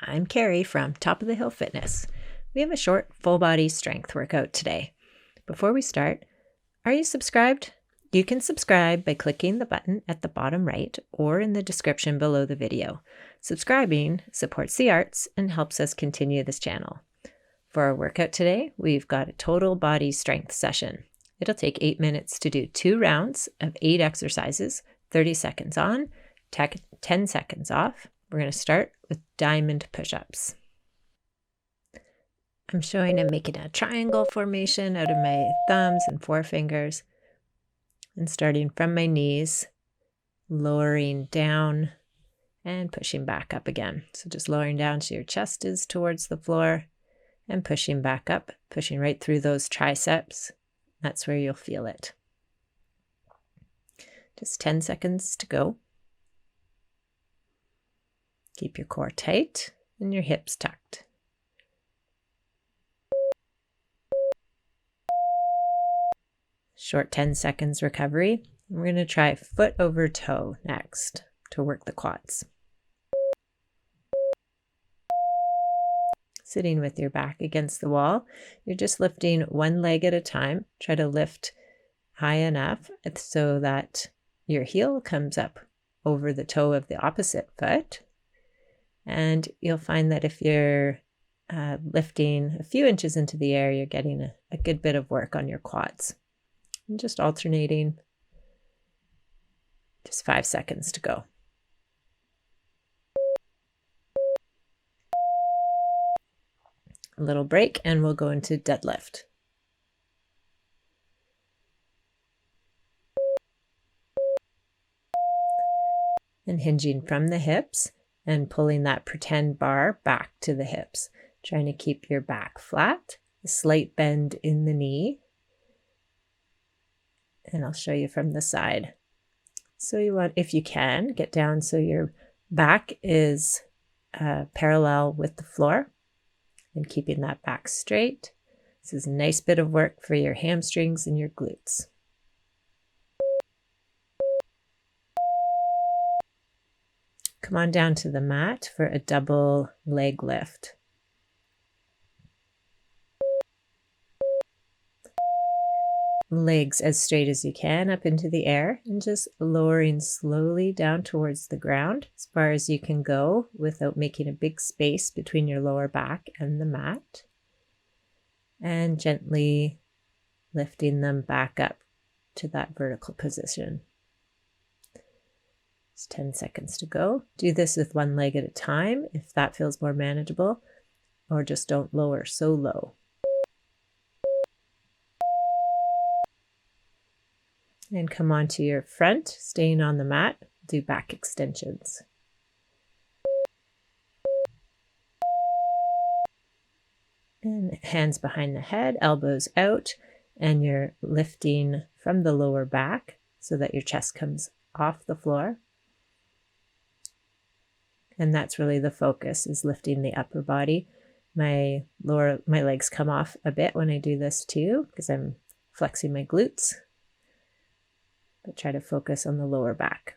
I'm Carrie from Top of the Hill Fitness. We have a short full body strength workout today. Before we start, are you subscribed? You can subscribe by clicking the button at the bottom right or in the description below the video. Subscribing supports the arts and helps us continue this channel. For our workout today, we've got a total body strength session. It'll take 8 minutes to do 2 rounds of 8 exercises, 30 seconds on, 10 seconds off. We're going to start with diamond push-ups. I'm making a triangle formation out of my thumbs and forefingers. And starting from my knees, lowering down and pushing back up again. So just lowering down so your chest is towards the floor and pushing back up, pushing right through those triceps. That's where you'll feel it. Just 10 seconds to go. Keep your core tight and your hips tucked. Short 10 seconds recovery. We're going to try foot over toe next to work the quads. Sitting with your back against the wall, you're just lifting one leg at a time. Try to lift high enough so that your heel comes up over the toe of the opposite foot. And you'll find that if you're lifting a few inches into the air, you're getting a good bit of work on your quads. And just alternating. Just 5 seconds to go. A little break and we'll go into deadlift. And hinging from the hips and pulling that pretend bar back to the hips. Trying to keep your back flat, a slight bend in the knee. And I'll show you from the side. So you want, if you can, get down so your back is parallel with the floor and keeping that back straight. This is a nice bit of work for your hamstrings and your glutes. Come on down to the mat for a double leg lift. Legs as straight as you can up into the air and just lowering slowly down towards the ground as far as you can go without making a big space between your lower back and the mat. And gently lifting them back up to that vertical position. It's 10 seconds to go. Do this with one leg at a time if that feels more manageable, or just don't lower so low. And come onto your front, staying on the mat, do back extensions. And hands behind the head, elbows out, and you're lifting from the lower back so that your chest comes off the floor. And that's really the focus, is lifting the upper body. My legs come off a bit when I do this too, because I'm flexing my glutes. But try to focus on the lower back.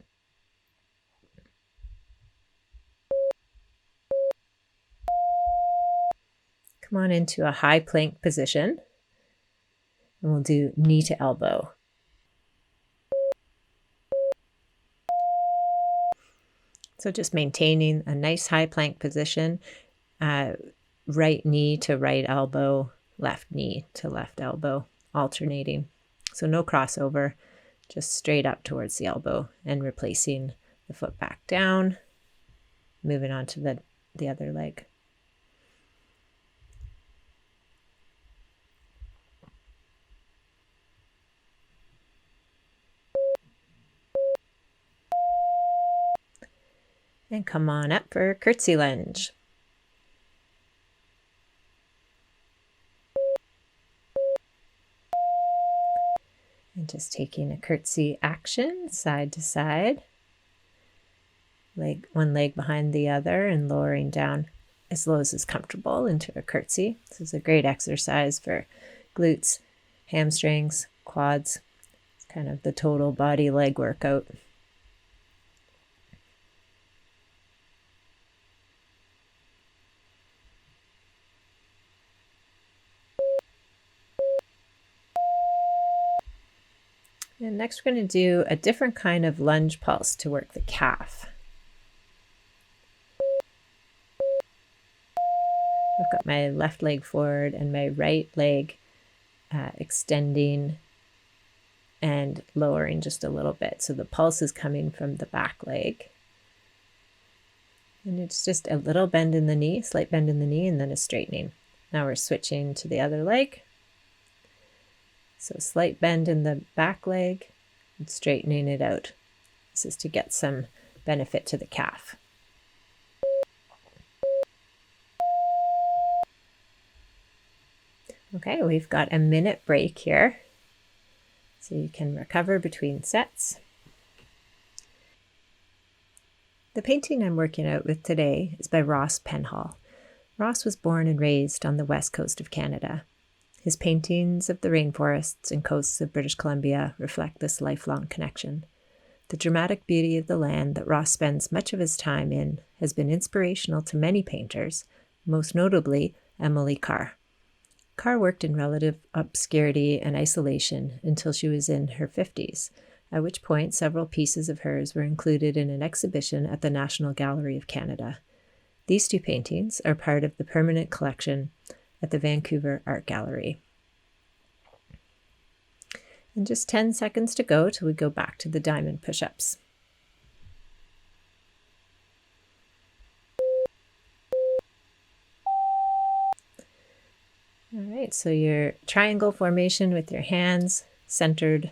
Come on into a high plank position. And we'll do knee to elbow. So just maintaining a nice high plank position. Right knee to right elbow, left knee to left elbow, alternating. So no crossover. Just straight up towards the elbow and replacing the foot back down, moving on to the other leg. And come on up for curtsey lunge. And just taking a curtsey action, side to side. One leg behind the other and lowering down as low as is comfortable into a curtsey. This is a great exercise for glutes, hamstrings, quads. It's kind of the total body leg workout. And next we're going to do a different kind of lunge pulse to work the calf. I've got my left leg forward and my right leg extending and lowering just a little bit. So the pulse is coming from the back leg. And it's just a little bend in the knee, slight bend in the knee, and then a straightening. Now we're switching to the other leg. So slight bend in the back leg and straightening it out. This is to get some benefit to the calf. Okay, we've got a minute break here, so you can recover between sets. The painting I'm working out with today is by Ross Penhall. Ross was born and raised on the west coast of Canada. His paintings of the rainforests and coasts of British Columbia reflect this lifelong connection. The dramatic beauty of the land that Ross spends much of his time in has been inspirational to many painters, most notably Emily Carr. Carr worked in relative obscurity and isolation until she was in her 50s, at which point several pieces of hers were included in an exhibition at the National Gallery of Canada. These two paintings are part of the permanent collection at the Vancouver Art Gallery. And just 10 seconds to go till we go back to the diamond push-ups. All right, so your triangle formation with your hands centered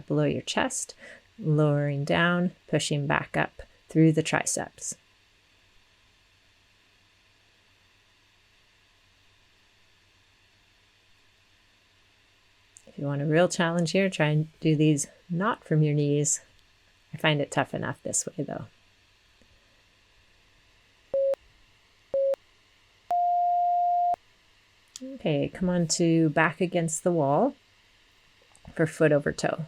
below your chest, lowering down, pushing back up through the triceps. If you want a real challenge here, try and do these not from your knees. I find it tough enough this way though. Okay, come on to back against the wall for foot over toe.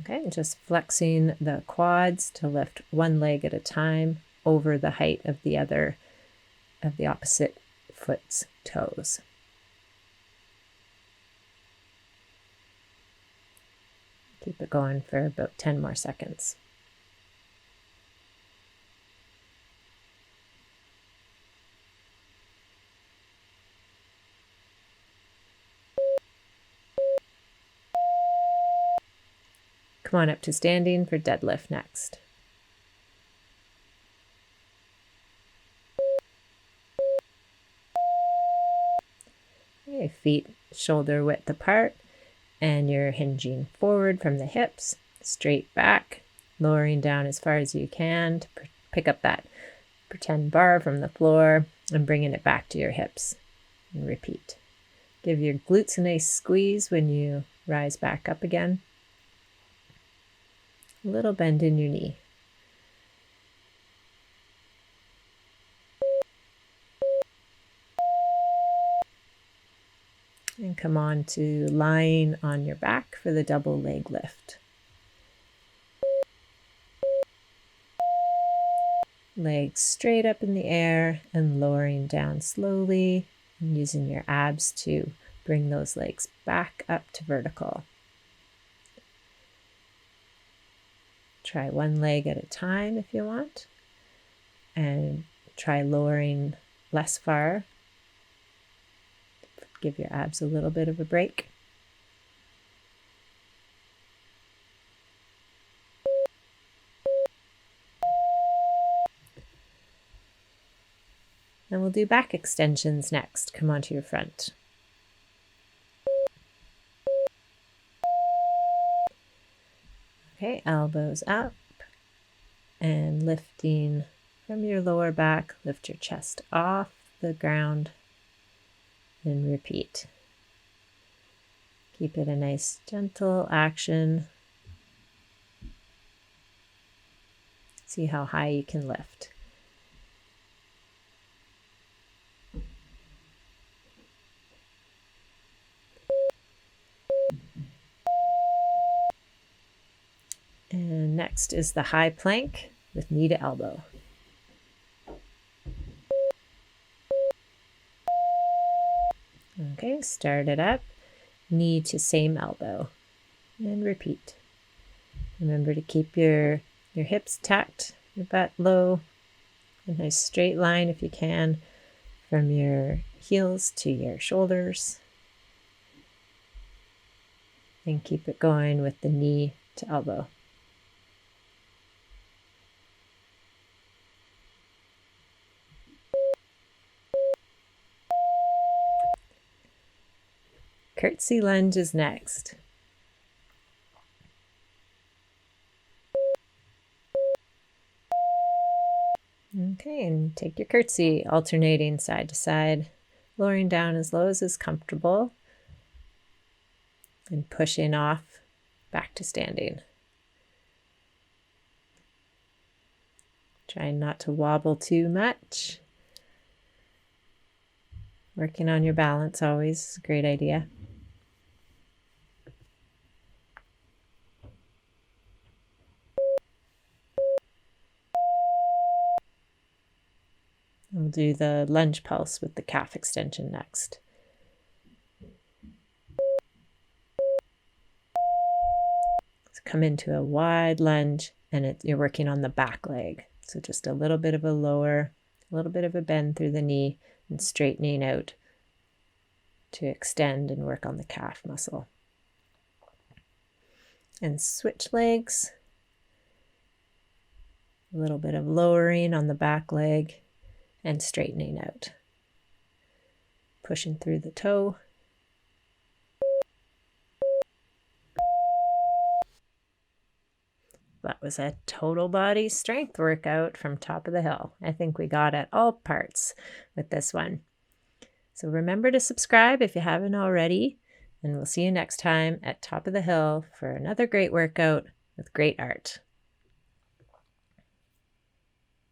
Okay, just flexing the quads to lift one leg at a time over the height of the opposite foot's toes. Keep it going for about 10 more seconds. Come on up to standing for deadlift next. Okay, feet shoulder width apart, and you're hinging forward from the hips, straight back, lowering down as far as you can to pick up that pretend bar from the floor and bringing it back to your hips. And repeat. Give your glutes a nice squeeze when you rise back up again. A little bend in your knee. And come on to lying on your back for the double leg lift. Legs straight up in the air and lowering down slowly, and using your abs to bring those legs back up to vertical. Try one leg at a time if you want, and try lowering less far. Give your abs a little bit of a break. And we'll do back extensions next. Come onto your front. Okay, elbows up and lifting from your lower back. Lift your chest off the ground and repeat. Keep it a nice gentle action. See how high you can lift. And next is the high plank with knee to elbow. Okay, start it up. Knee to same elbow. And repeat. Remember to keep your hips tucked, your butt low. A nice straight line if you can from your heels to your shoulders. And keep it going with the knee to elbow. Curtsey lunge is next. Okay, and take your curtsey, alternating side to side, lowering down as low as is comfortable, and pushing off back to standing. Trying not to wobble too much. Working on your balance always is a great idea. We'll do the lunge pulse with the calf extension next. So come into a wide lunge, and you're working on the back leg. So just a little bit of a lower, a little bit of a bend through the knee, and straightening out to extend and work on the calf muscle. And switch legs. A little bit of lowering on the back leg and straightening out. Pushing through the toe. That was a total body strength workout from top of the hill. I think we got at all parts with this one. So remember to subscribe if you haven't already, and we'll see you next time at Top of the Hill for another great workout with great art.